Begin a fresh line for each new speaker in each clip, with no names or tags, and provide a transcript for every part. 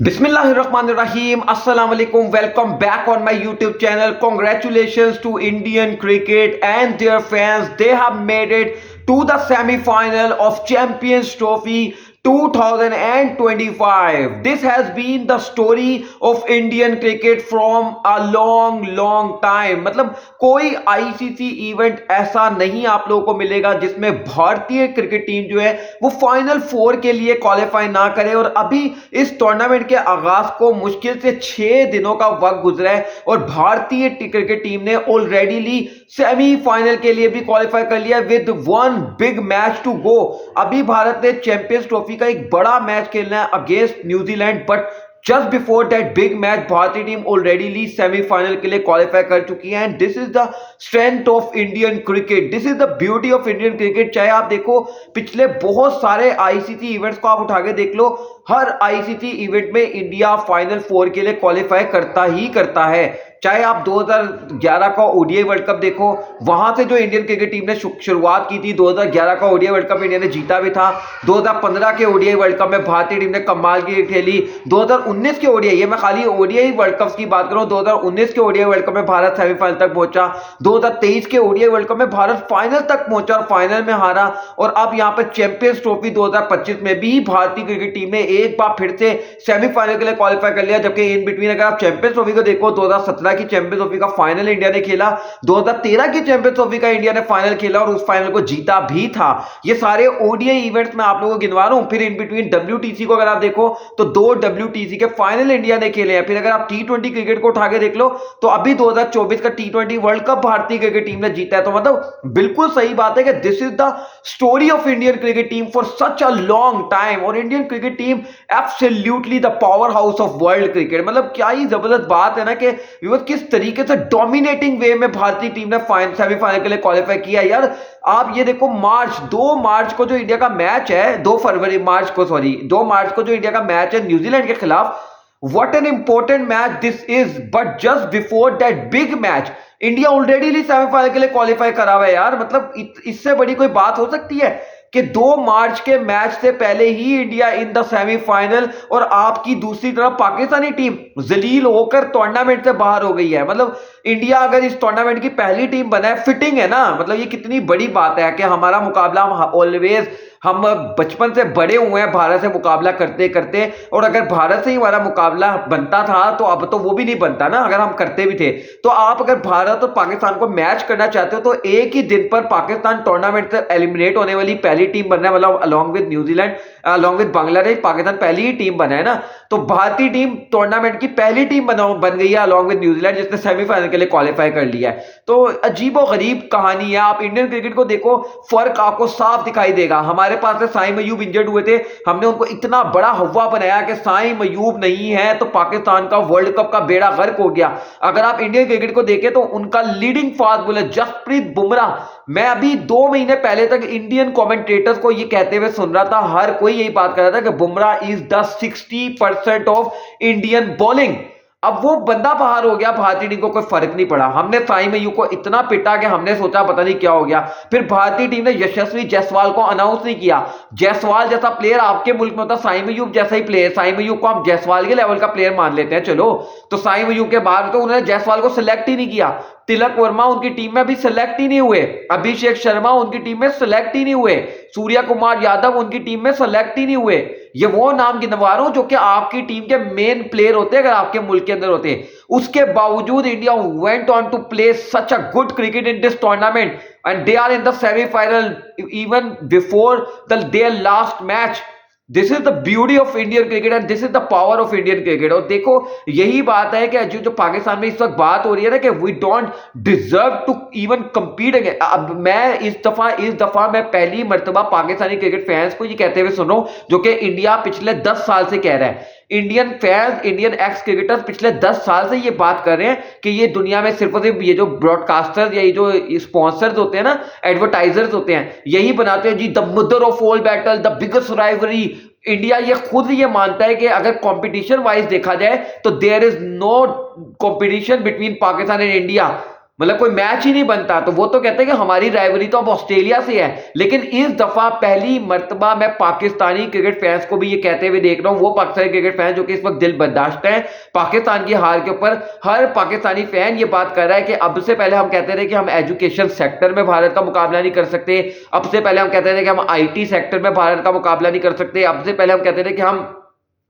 Bismillahirrahmanirrahim. Assalamu alaikum. Welcome back on my YouTube channel. Congratulations to Indian cricket and their fans. They have made it to the semi-final of Champions Trophy 2025. This has been the story of Indian cricket from a long time. मतलब कोई ICC event ऐसा नहीं आप लोगों को मिलेगा जिसमें भारतीय क्रिकेट टीम जो है वो फाइनल फोर के लिए क्वालिफाई ना करे। और अभी इस टूर्नामेंट के आगाज को मुश्किल से 6 दिनों का वक्त गुजरा है और भारतीय क्रिकेट टीम ने ऑलरेडी सेमीफाइनल के लिए भी क्वालिफाई कर लिया with one big match to go. अभी भारत ने चैंपियंस ट्रॉफी का एक बड़ा मैच खेलना है against New Zealand, but just before that big match भारतीय टीम ऑलरेडी सेमीफाइनल के लिए क्वालिफाई कर चुकी है। And this is the strength of Indian cricket, this is the beauty of Indian cricket. चाहे आप देखो पिछले बहुत सारे आईसीसी इवेंट्स को आप उठा के देख लो, हर आईसीसी इवेंट में इंडिया फाइनल फोर के लिए क्वालिफाई करता ही करता है। चाहे आप 2011 का ओडीआई वर्ल्ड कप देखो, वहां से जो इंडियन क्रिकेट टीम ने शुरुआत की थी, 2011 का ओडीआई वर्ल्ड कप इंडिया ने जीता भी था। 2015 के ओडीआई वर्ल्ड कप में भारतीय टीम ने कमाल की खेली। 2019 के ओडीआई, ये मैं खाली ओडीआई वर्ल्ड कप की बात कर रहा हूं, 2019 के ओडीआई वर्ल्ड कप में भारत सेमीफाइनल तक पहुंचा। 2023 के ओडीआई वर्ल्ड कप में भारत फाइनल तक पहुंचा और फाइनल में हारा। और अब यहां पर चैंपियंस ट्रॉफी 2025 में भी भारतीय क्रिकेट टीम ने एक बार फिर से सेमीफाइनल के लिए क्वालिफाई कर लिया। जबकि इन बिटवीन अगर आप चैंपियंस ट्रॉफी को देखो, 2017 की चैंपियंस ट्रॉफी का फाइनल इंडिया ने खेला, 2013 की चैंपियंस ट्रॉफी का इंडिया ने फाइनल खेला और उस फाइनल को जीता भी था। ये सारे ओडीआई इवेंट्स मैं आप लोगों को गिनवा रहा हूं। फिर इन बिटवीन डब्ल्यूटीसी को अगर आप देखो तो 2 डब्ल्यूटीसी के फाइनल इंडिया ने खेले हैं। फिर अगर आप टी20 क्रिकेट को उठा के देख लो तो अभी 2024 का टी20 वर्ल्ड कप भारतीय क्रिकेट टीम ने जीता है। तो मतलब बिल्कुल सही बात है कि this is the story of Indian cricket team for such a long time. और Indian cricket team absolutely the powerhouse of world cricket. मतलब क्या ही जबरदस्त बात है ना कि किस तरीके से डोमिनेटिंग वे में भारतीय टीम ने सेमीफाइनल के लिए क्वालिफाई किया। यार आप ये देखो, 2 मार्च को जो इंडिया का मैच है, 2 मार्च को जो इंडिया का मैच है न्यूजीलैंड के खिलाफ, what an important match this is. But just before that big match India already semifinal के लिए क्वालिफाई करा हुआ है। यार मतलब इससे बड़ी कोई बात हो सकती है कि 2 मार्च के मैच से पहले ही इंडिया इन द सेमीफाइनल, और आपकी दूसरी तरफ पाकिस्तानी टीम जलील होकर टूर्नामेंट से बाहर हो गई है। मतलब इंडिया अगर इस टूर्नामेंट की पहली टीम बना है, फिटिंग है ना। मतलब ये कितनी बड़ी बात है कि हमारा मुकाबला हम बचपन से बड़े हुए हैं भारत से मुकाबला करते करते, और अगर भारत से ही हमारा मुकाबला बनता था तो अब तो वो भी नहीं बनता ना अगर हम करते भी थे। तो आप अगर भारत और पाकिस्तान को मैच करना चाहते हो तो एक ही दिन पर पाकिस्तान टूर्नामेंट से एलिमिनेट होने वाली पहली टीम बनना है। मतलब along with New Zealand, along with Bangladesh, Pakistan पहली ही टीम बना है ना। तो भारतीय टीम टूर्नामेंट की पहली टीम बन गई है अलॉन्ग विद न्यूजीलैंड, जिसने सेमीफाइनल के लिए क्वालिफाई कर लिया है। तो अजीबो गरीब कहानी है। आप इंडियन क्रिकेट को देखो, फर्क आपको साफ दिखाई देगा। हमारे पास से साइम अयूब इंजर्ड हुए थे, हमने उनको इतना बड़ा हवा बनाया कि साइम अयूब नहीं है तो पाकिस्तान का वर्ल्ड कप का बेड़ा गर्क हो गया। अगर आप इंडियन क्रिकेट को देखें तो उनका leading fast bowler Jasprit Bumrah, मैं अभी 2 महीने पहले तक इंडियन कमेंटेटर्स को ये कहते हुए सुन रहा था, हर कोई यही बात कर रहा था कि Bumrah is the 60% of Indian bowling. अब वो बंदा बाहर हो गया, भारतीय टीम को कोई फर्क नहीं पड़ा। हमने साइम अयूब को इतना पिटा कि हमने सोचा पता नहीं क्या हो गया। फिर भारतीय टीम ने यशस्वी जायसवाल को अनाउंस नहीं किया। जायसवाल जैसा प्लेयर आपके मुल्क में होता, साइम अयूब जैसा ही प्लेयर, साइम अयूब को हम जायसवाल के लेवल का प्लेयर मान लेते हैं, चलो। तो साइम अयूब के बाद तो उन्होंने जायसवाल को सिलेक्ट ही नहीं किया। तिलक वर्मा उनकी टीम में अभी सिलेक्ट ही नहीं हुए, अभिषेक शर्मा उनकी टीम में सिलेक्ट ही नहीं हुए, सूर्या कुमार यादव उनकी टीम में सिलेक्ट ही नहीं हुए। ये वो नाम गिनवा रहा हूं जो कि आपकी टीम के मेन प्लेयर होते अगर आपके मुल्क के अंदर होते। उसके बावजूद India went on to play such a good cricket in this tournament and they are in the semifinal even before their last match. This is the beauty of Indian cricket and this is the power of Indian cricket. और देखो यही बात है कि जो पाकिस्तान में इस वक्त बात हो रही है ना कि we don't deserve to even compete against. अब मैं इस दफा मैं पहली मर्तबा पाकिस्तानी क्रिकेट फैंस को ये कहते हुए सुन रहा हूं जो कि इंडिया पिछले 10 साल से कह रहा है। Indian fans, Indian ex cricketers पिछले 10 साल से ये बात कर रहे हैं कि ये दुनिया में सिर्फ और सिर्फ ये जो ब्रॉडकास्टर्स या ये जो स्पॉन्सर्स होते हैं ना, एडवर्टाइजर्स होते हैं, यही बनाते हैं जी the mother of all battle, the biggest rivalry. India ये खुद ये मानता है कि अगर कंपटीशन वाइज देखा जाए तो there is no competition between Pakistan and India. मतलब कोई मैच ही नहीं बनता। तो वो तो कहते हैं कि हमारी राइवलरी तो अब ऑस्ट्रेलिया से है, लेकिन इस दफा पहली मर्तबा मैं पाकिस्तानी क्रिकेट फैंस को भी ये कहते हुए देख रहा हूं, वो पाकिस्तानी क्रिकेट फैंस जो कि इस वक्त दिल बर्दाश्त है पाकिस्तान की हार के ऊपर। हर पाकिस्तानी फैन ये बात कर रहा है कि अब से पहले हम कहते रहे कि हम एजुकेशन सेक्टर में भारत का मुकाबला नहीं कर सकते, अब से पहले हम कहते थे कि हम आईटी सेक्टर में भारत का मुकाबला नहीं कर सकते, अब से पहले हम कहते थे कि हम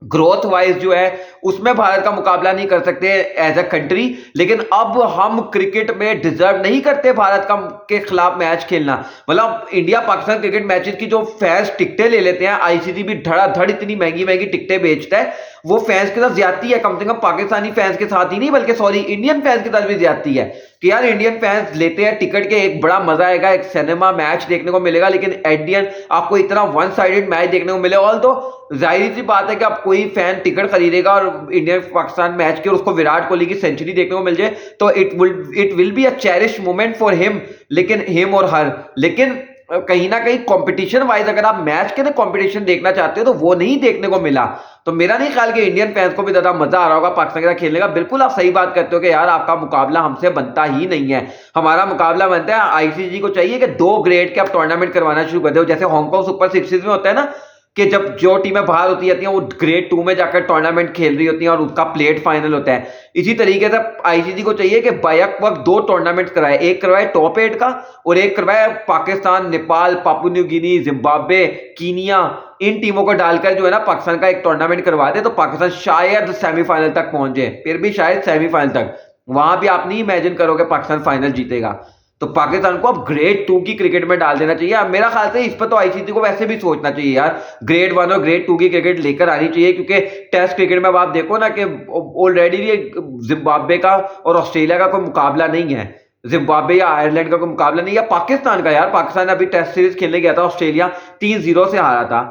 ग्रोथ वाइज जो है उसमें भारत का मुकाबला नहीं कर सकते एज अ कंट्री, लेकिन अब हम क्रिकेट में डिजर्व नहीं करते भारत का के खिलाफ मैच खेलना। मतलब इंडिया पाकिस्तान क्रिकेट मैचेस की जो फैंस टिकटें ले लेते हैं, आईसीसी भी धड़ाधड़ इतनी महंगी महंगी टिकटें बेचता है, वो फैंस के साथ ज्यादती है। कम से कम पाकिस्तानी फैंस के साथ ही नहीं बल्कि सॉरी इंडियन फैंस के साथ भी ज्यादती है कि यार इंडियन फैंस लेते हैं टिकट के, एक बड़ा मजा आएगा, एक सिनेमा मैच देखने को मिलेगा, लेकिन एट द एंड आपको इतना वन साइडेड मैच देखने को मिले। ऑल तो जाहिर सी बात है कि अब कोई फैन टिकट खरीदेगा और इंडिया पाकिस्तान मैच की और उसको विराट कोहली की सेंचुरी देखने को मिल जाए तो it will be a cherish moment for him, लेकिन हिम और हर। लेकिन कहीं ना कहीं कंपटीशन वाइज अगर आप मैच के ना कंपटीशन देखना चाहते हो तो वो नहीं देखने को मिला। तो मेरा नहीं ख्याल कि इंडियन फैंस को भी ज्यादा मजा आ रहा होगा पाकिस्तान के साथ खेलने का। बिल्कुल आप सही बात करते हो कि यार आपका मुकाबला हमसे बनता ही नहीं है, हमारा मुकाबला बनता है आईसीसी को चाहिए कि 2 ग्रेड के आप टूर्नामेंट करवाना शुरू कर दो, जैसे हांगकांग सुपर 6 में होता है ना कि जब जो टीमें बाहर होती जाती हैं वो ग्रेड 2 में जाकर टूर्नामेंट खेल रही होती हैं और उसका प्लेट फाइनल होता है। इसी तरीके से आईसीसी को चाहिए कि बैक वक्त 2 टूर्नामेंट कराए, एक करवाए टॉप 8 का और एक करवाए Pakistan, Nepal, Papua New Guinea, Zimbabwe, Kenya, इन टीमों को डालकर जो है ना पाकिस्तान का एक टूर्नामेंट करवा दे तो पाकिस्तान शायद सेमीफाइनल तक पहुंच जाए, फिर भी शायद सेमीफाइनल तक। वहां भी आप नहीं इमेजिन करोगे पाकिस्तान फाइनल जीतेगा। तो पाकिस्तान को अब ग्रेड 2 की क्रिकेट में डाल देना चाहिए। अब मेरा ख्याल से इस पर तो आईसीसी को वैसे भी सोचना चाहिए यार, ग्रेड 1 और ग्रेड 2 की क्रिकेट लेकर आनी चाहिए, क्योंकि टेस्ट क्रिकेट में अब आप देखो ना कि ऑलरेडी ये जिम्बाब्वे का और ऑस्ट्रेलिया का कोई मुकाबला नहीं है, जिम्बाब्वे या आयरलैंड का कोई मुकाबला नहीं, या पाकिस्तान का। यार पाकिस्तान अभी टेस्ट सीरीज खेलने गया था, ऑस्ट्रेलिया 3-0 से हारा था।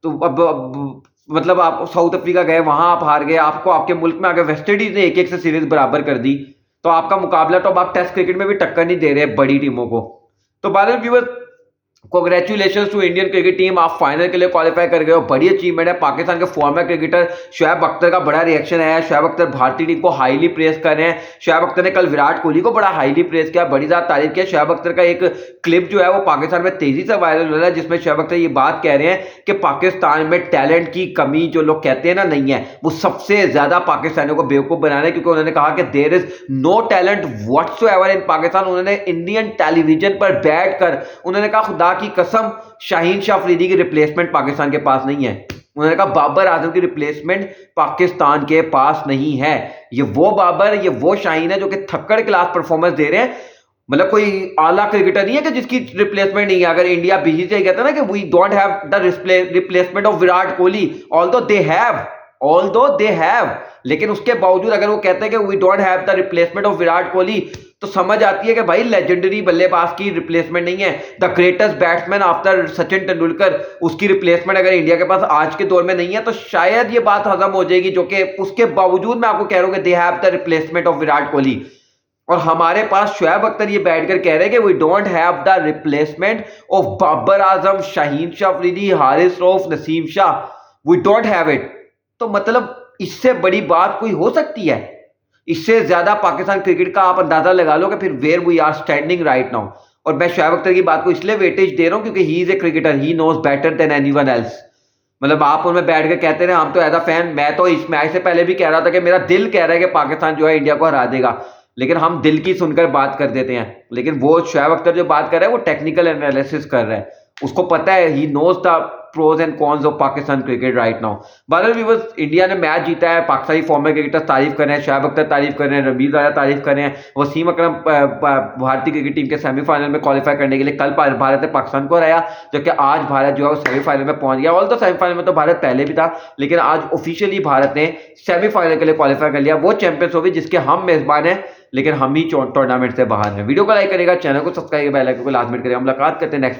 तो अब मतलब आप साउथ अफ्रीका गए, वहां आप हार गए, आपको आपके मुल्क में आगे वेस्टइंडीज ने 1-1 से सीरीज बराबर कर दी। तो आपका मुकाबला तो अब आप टेस्ट क्रिकेट में भी टक्कर नहीं दे रहे बड़ी टीमों को। तो Badal viewers, congratulation to Indian cricket team, आप फाइनल के लिए क्वालिफाई कर गए हो, बड़ी अचीवमेंट है। पाकिस्तान के फॉर्मर क्रिकेटर शुएब अख्तर का बड़ा रिएक्शन आया है, शुएब अख्तर भारतीय टीम को हाईली प्रेस कर रहे हैं। शुएब अख्तर ने कल विराट कोहली को बड़ा हाईली प्रेस किया, बड़ी ज्यादा तारीफ किया। शुएब अख्तर का एक क्लिप जो है वो पाकिस्तान में तेजी से वायरल हो रहा है, जिसमें शुएब अख्तर ये बात कह रहे हैं कि पाकिस्तान में टैलेंट की कमी जो लोग कहते हैं ना नहीं है, वो सबसे ज्यादा पाकिस्तानियों को बेवकूफ बनाना है, क्योंकि उन्होंने कहा कि there is no talent whatsoever in Pakistan. उन्होंने इंडियन टेलीविजन पर बैठकर उन्होंने कहा खुदा की कसम शाहीन शाह अफरीदी की रिप्लेसमेंट पाकिस्तान के पास नहीं है। उन्होंने कहा बाबर आजम की रिप्लेसमेंट पाकिस्तान के पास नहीं है। ये वो बाबर, ये वो शाहीन है जो कि थक्कड़ क्लास परफॉर्मेंस दे रहे हैं। मतलब कोई आला क्रिकेटर नहीं है कि जिसकी रिप्लेसमेंट नहीं है। अगर इंडिया बीसीसीआई कहता है ना कि we don't have the replacement of Virat Kohli, although they have, लेकिन उसके बावजूद अगर वो कहते हैं कि we don't have the replacement of Virat Kohli, तो समझ आती है कि भाई लेजेंडरी बल्लेबाज की रिप्लेसमेंट नहीं है। The greatest batsman after Sachin Tendulkar, उसकी रिप्लेसमेंट अगर इंडिया के पास आज के दौर में नहीं है तो शायद ये बात हजम हो जाएगी, जो कि उसके बावजूद मैं आपको कह रहा हूं कि they have the replacement of Virat Kohli. और हमारे पास शुएब अख्तर ये बैठकर कह रहे हैं कि we don't have the replacement of Babar Azam, Shaheen Shah Afridi, Haris Rauf, Naseem Shah, we don't have it. तो मतलब इससे बड़ी बात कोई हो सकती है? इससे ज्यादा पाकिस्तान क्रिकेट का आप अंदाजा लगा लो कि फिर where we are standing right now. और मैं शुएब अख्तर की बात को इसलिए वेटेज दे रहा हूं क्योंकि he is a cricketer, he knows better than anyone else. मतलब आप उनमें बैठ के कहते रहे, हम तो एज अ फैन, मैं तो इस मैच से पहले भी कह रहा था कि मेरा दिल कह रहा है कि पाकिस्तान जो है इंडिया को हरा देगा, लेकिन हम दिल की सुनकर बात कर देते हैं। लेकिन वो शुएब अख्तर जो बात कर रहा है वो टेक्निकल एनालिसिस कर रहा है, उसको पता है, he knows the pros and cons of Pakistan cricket right now. Badal viewers, India ने मैच जीता है, पाकिस्तानी फॉर्मर क्रिकेटर्स तारीफ कर रहे हैं, शुएब अख्तर तारीफ कर रहे हैं, रमीज राजा तारीफ कर रहे हैं, वसीम अकरम भारतीय क्रिकेट टीम के सेमीफाइनल में क्वालिफाई करने के लिए कल भारत ने पाकिस्तान को हराया, जबकि आज भारत जो है वो सेमीफाइनल में पहुंच गया। ऑल तो सेमीफाइनल में तो भारत पहले भी था, लेकिन आज ऑफिशियली भारत ने सेमीफाइनल के लिए क्वालिफाई कर लिया। वो चैंपियंस ट्रॉफी जिसके हम मेजबान हैं, लेकिन हम ही टूर्नामेंट से बाहर हैं। वीडियो को लाइक करेगा, चैनल को सब्सक्राइब, बेल आइकन को लाजमी करेगा। हम मुलाकात करते हैं नेक्स्ट